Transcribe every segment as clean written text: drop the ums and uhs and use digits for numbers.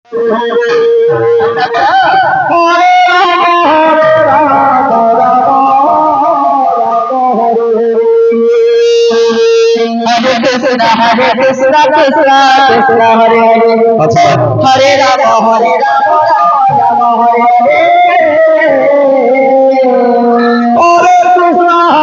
Hare Krishna, Krishna Krishna, Hare Hare, Hare Rama, Hare Rama, Rama Rama, Hare Hare. Hare Krishna,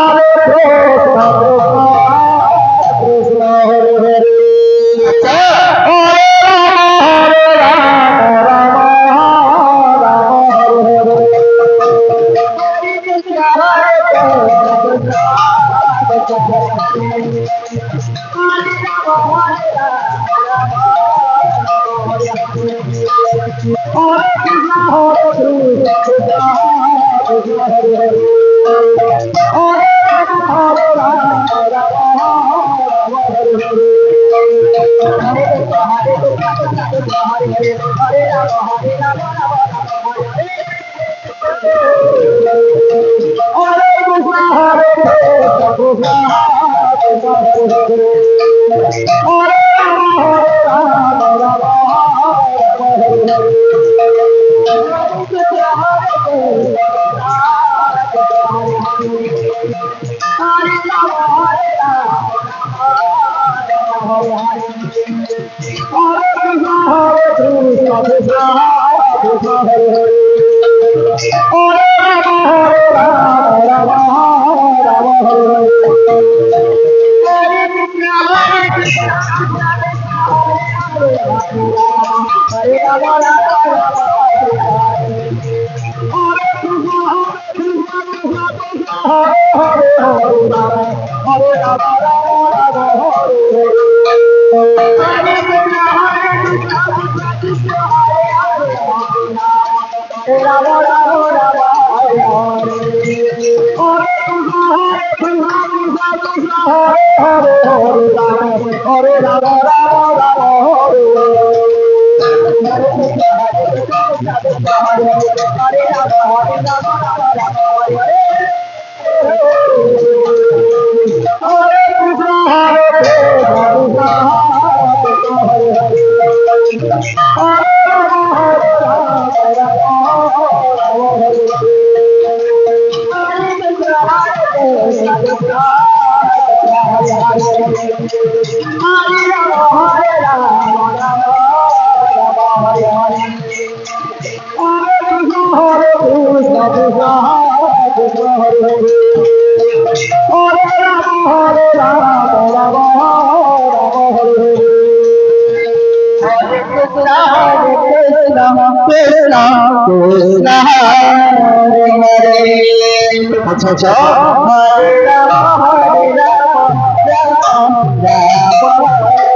Krishna Krishna, Hare Hare, Hare Rama, Rama Rama, Hare Hare. Hare Krishna, अच्छा हरे राम, हरे राम, राम राम,